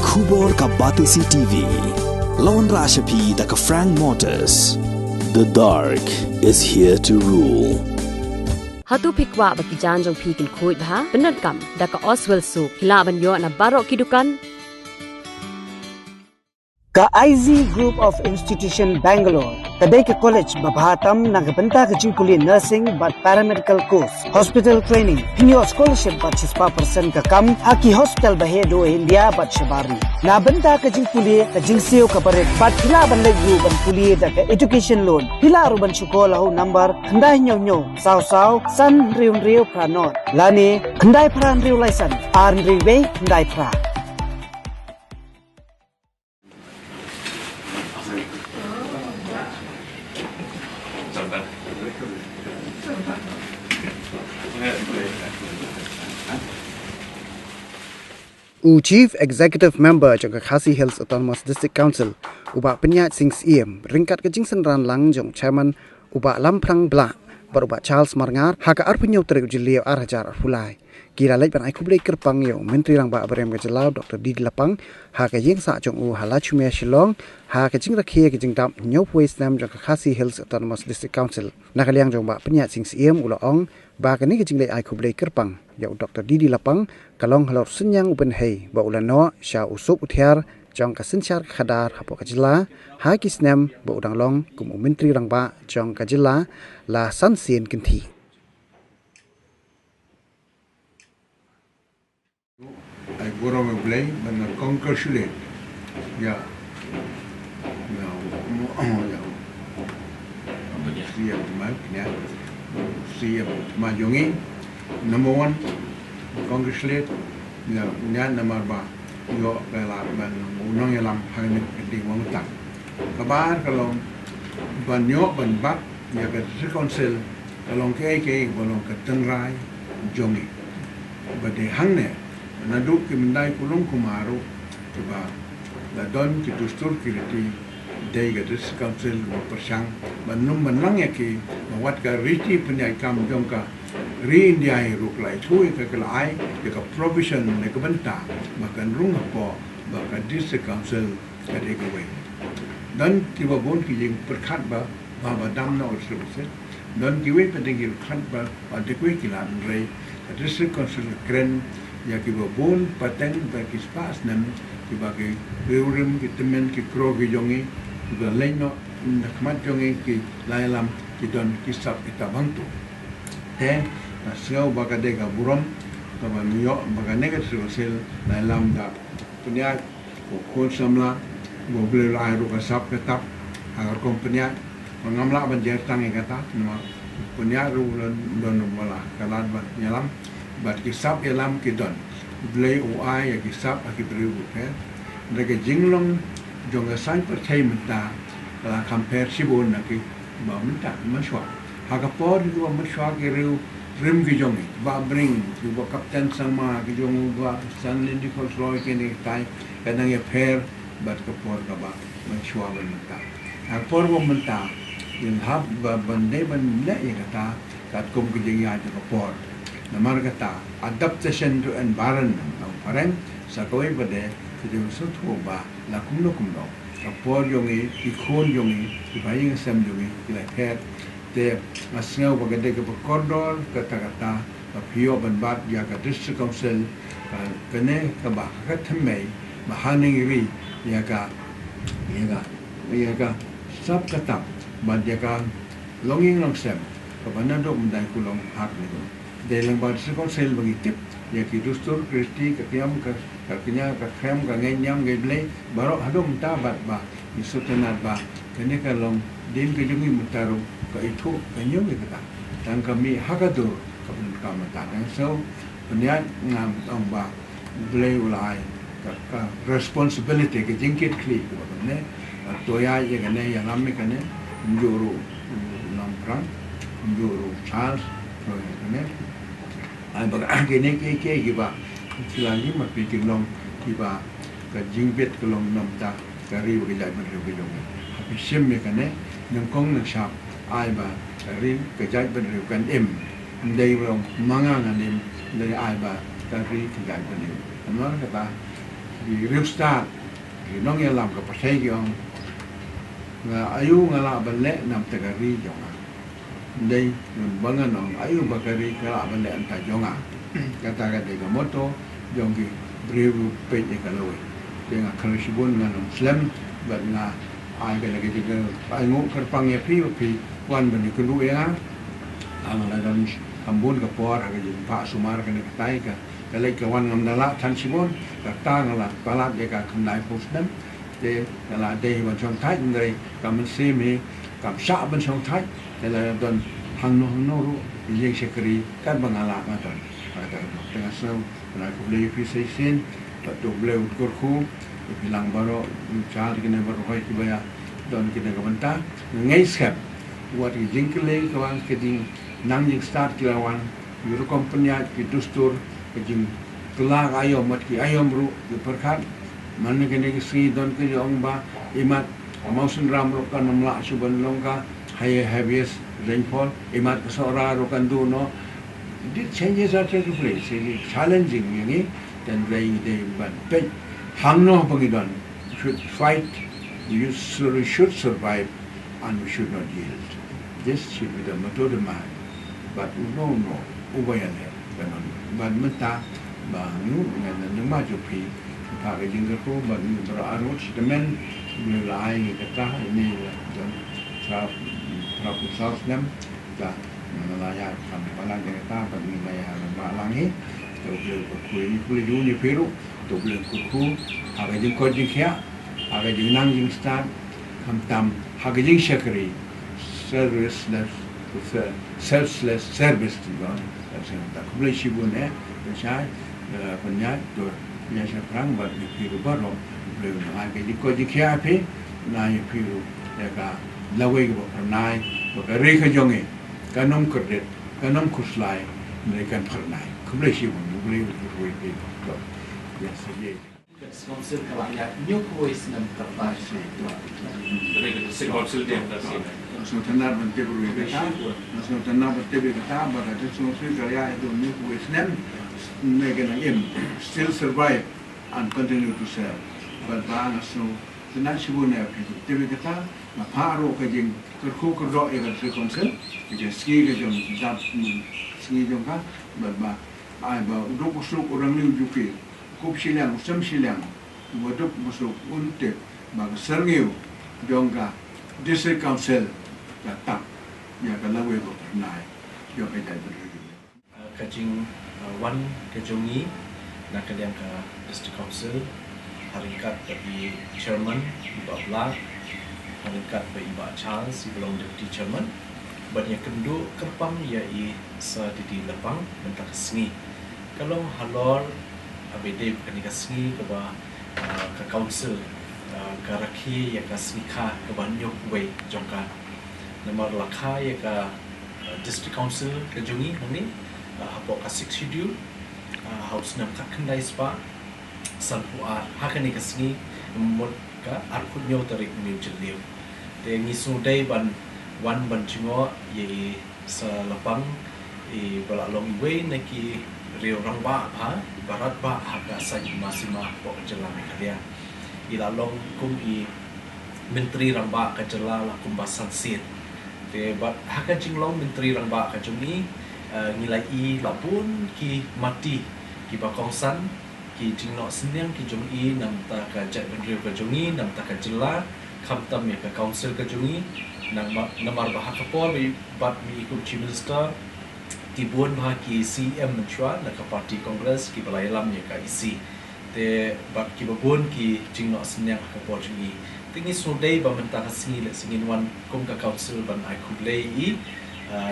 Khubor ka Batisi TV. Lawan Rashapi da ka Frank Motors. The dark is here to rule. Hatu pikwa baki janjong pikin kuit ha benar kam daka Oswell Soup hilaban yo na barok kidukan Ka IZ Group of Institution Bangalore Khadc College babhatam nagabanta ka jingkuli nursing but paramedical course hospital training hinyo scholarship but 6% ka kam haki hospital bahedo India but shabari na banta ka jingkuli ka jingseo ka paret but hila ban legu ban kuli da ka education loan hila ruban chukola ho number khandai nyo saw san riu pranot lani khandai pran riu license arn riwe khandai pra Chief Executive Member jong Khasi Hills Autonomous District Council uba penyat sing siem ringkat ke jingsen ran lang jong chairman uba Lapang bla uba Charles Marngar haka arpenyo teruk jilio arhajar Khublei kira Leit ban Khublei kerpang yo menteri rang ba berem ke jelau Dr. Di Lapang haka yeng sa jong halachumia Shillong haka jing rakhe ke jing dam nyo place nam jong Khasi Hills Autonomous District Council nakaliang jong ba penyat sing siem ulaong ba kani ke jing Lei Khublei kerpang yo Dr. Di Lapang kalong halor senyang uben hei ba ulano sha usuk uthiar jong ka sinchar khadar hapo kajila ha kisnem ba udang long kum menteri rang ba jong kajila la sansin kinthi ai borong Khublei ban congratulate ya siap ya siap majongi number 1 congratulate ya number 2 yo bela ban unong yalam hang di wang tak kabar kalau ban yo ban bak ya ke council kalau ke bolong ke tengrai jongi bade hang ne naduk ki mendai kulung kumaru coba la don ki dustur ki reti dai ga dis council mo persang banum menang ya ki wat ka riti penyai kam jongka ri India ruk lai thui ka kelai ka provision ne ka banta makan rung po ba dis council ka de ka we dan ki ba bon ki jing perkhat ba dam na urse dan ki we pa de ki khat ba de ki ki lan rei dis council kren ya ki ba bon paten ba ki spas nam ki ba ki reurim ki temen ki kro ki jongi ki ba leino na kmat jongi ki lailam ki don ki sap kita bantu Nasau baga dega buram, kaba New baga negatif hasil dalam dah punya kokon samla, boleh lahir kasap ketap, agar kompenya mengamla banjir tangi kata, nama punya rulan don bola kalan bat nyalam, bat kisap yalam kidon, boleh uai ya kisap aki beri bukan, mereka jinglong jonga sai percaya menta, kalau compare sibun naki, bawa menta masuk, hagapor itu masuk kiriu rim ki jongi ba bring ki ba kapten sama ki jongu ba san lindi ko sloy ke ni tai kadang ya pair bat ka por ka ba man shwa ban ta a por bo man ta in hab ba bande ban le ya ta kat kum ki jing ya ka por na mar ka ta adaptation to environment na pareng sa koi ba de ki jong su thu ba la kum no ka por jongi ki khon jongi ki ba ying sam jongi ki la pair te masngau bagade ke kordor kata-kata pio ban bat ya ka district council kene ka ba ka thmei mahaning ri ya ka sab kata ban ya ka longing long sem ka banado mundai kulong hak ni de lang ba district council bagi tip ya ki dustur kristi ka kiam ka kinya ka khem ka ngenyam geble baro hadum ta bat ba isutenat ba kene ka long din ke jungi mutaru ka itu kanyo ke kata tang kami hakadur kabun kamata dan so penyat ngam tong ba blay ulai ka responsibility ke jingkit kli ko ne to ya ye ne ya lam me kane njuru lam prang njuru Charles to ne ai ba ke ne ke ba silali ma pi ki long ki ba ka jingbet ko long nam ta ka ri ke jai man ri ke jong ha sim me kane nang kong nang sap ai ba rin ke jai ben riu kan em dei rong manga nganim dei ai ba ka ri ke jai ben riu amar kata di real start di nong yang lam ka pasai gyong nga ayu ngala balek nam tegari jonga dei bangan nong ayu bakari kala balek anta jonga kata ga moto jongi brevu pe e kalawe dengan kalisibun nganong slam bat nga ai ga lagi juga ai ngu kerpang ya pi wan bani kelu ya ang la dan ambun ka por ga jin pa sumar ka tai ka kalai ka wan ngam dala than sibon ka ta ngala palat de ka khamdai posdam de ngala de ban chong thai ngai ka man se me ka sa ban chong thai de la don hang no ru ye sekri kan bangala ma ton pada tengah so na Khublei pi se sen ta to bleu kur khu bilang baro char kena baro hoi kibaya don kena kabanta ngai skap wat ki jingkle kawan keding nang jing start kilawan yuru kompanya ki dustur kejing telah ayom mat ki ayom ru di perkat mana kena ki sri don ke jong ba imat mausun ram ro kan namla suban longka high heaviest rainfall imat sora ro kan do no these changes are taking place it challenging ini dan they but hang no pangidon should fight you should survive and we should not yield this should be the motto of man but no ubayan kanon ban menta bangu dengan nama jopi pakai jingga ko ban berarut semen mulai kata ini dan trap nem dah melayar sampai balang kata bagi melayar balangi boleh ni peru to boleh kuku aga jing ko jing khia aga jing nang jing start kam tam aga jing shakri selfless service tu kan tak boleh sibun saya penyat tu biasa perang buat di peru baru boleh aga jing ko jing khia pe na ni peru ya ka lawe ko pernai ko reka jonge kanom kredit kanom kuslai mereka pernai Khublei sibun boleh boleh Yes, yeah. Council kalaya new voice nam karta se City Council dia dah sini. so tenar bante buru kata so tenar bante be kata but that so kalaya itu new voice nem mereka nak still survive and continue to serve but bang so tenar sibun ya te be kata ma paro ka jing kerku kerdo e City Council ke ski ke jom jap ski jom ka ba ai ba duk usuk orang liu jupi kup silang usam silang waduk masuk untuk bagi sergiu jongga district council datang ya kalau itu pernah yo kerja berdiri kajing wan kejongi nak kalian ke district council haringkat bagi chairman Babla haringkat bagi Mbak Charles sebelum deputy chairman banyak kendu kerpang iai sa di Lapang mentah sengi kalau halor abede bukan kasih ke ke council ke rakhi ya ke sika ke banyak way jongka nomor lakha ya ke district council ke jongi ni apa ke 6 schedule house nam kat kendai spa sanpua hakani ke sini mot ka arput nyo tarik ni jeliu te ngi sudai ban wan ban jingo ye sa Lapang balalong way naki Rio rang ba ha barat ba haga sa masima po jela mekalia ila long kum I menteri rang ba ka jela la kum basan sit te bat haga jinglong menteri rang ba ka jumi ngilai I lapun ki mati ki bakongsan ki jingno senyang ki jumi nam ta ka jat benrio ka jumi nam ta ka jela khamtam ya ka council ka jumi namar ba ka po bat mi kum chief minister Tibuan bahagi CM mencuat nak parti Kongres ki balai lam ya ka isi te bab ki babun ki jingno senyang ka porjungi tingi sudai ba mentah singi le singin wan kum ka council ban ai Khublei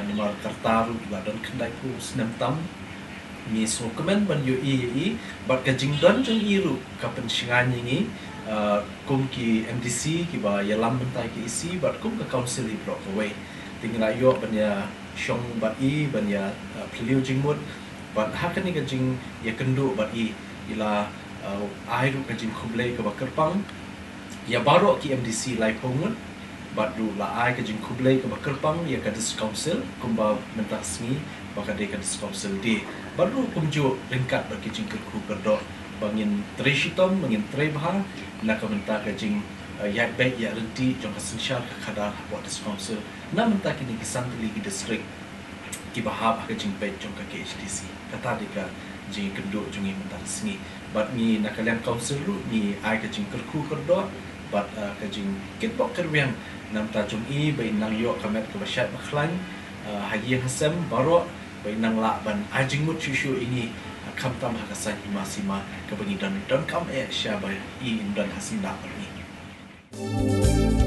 nomor kartaru ba don kendai ku senam tam mi so komen ban yo I bat ka jingdon jung iru ka pensingan ni kum ki MDC ki ba ya lam mentah ki isi bat kum ka council I block away tingi la yo ban ya Syong bat I ban ya peliu jingmut bat hakan ni kajing ya kendu bat I ila airu kajing Khublei ke bakerpang ya baru ki MDC lai pongun bat du la ai kajing Khublei ke bakerpang ya ka district council kumba mentasmi baka de ka district council di baru kumjo ringkat bagi jing ku kerdo bangin treshitom bangin trebha na kabenta ka jing yak baik ya renti jong essential ka khadar buat district council na menta kini kisan tuli ki district ki bahab ka jing baik jong ka KHDC kata dika jing kenduk jungi menta sengi but ni nakalian council lu ni ai ka jing kerku kerdo but ka jing kitbok kerwiang nam ta jong i bai nang yo kamet ka basyat makhlan hayi hasam baro bai nang la ban ajing mut shu ini kam tam hakasan imasima ka bangi dan kam syabai i dan hasim da ni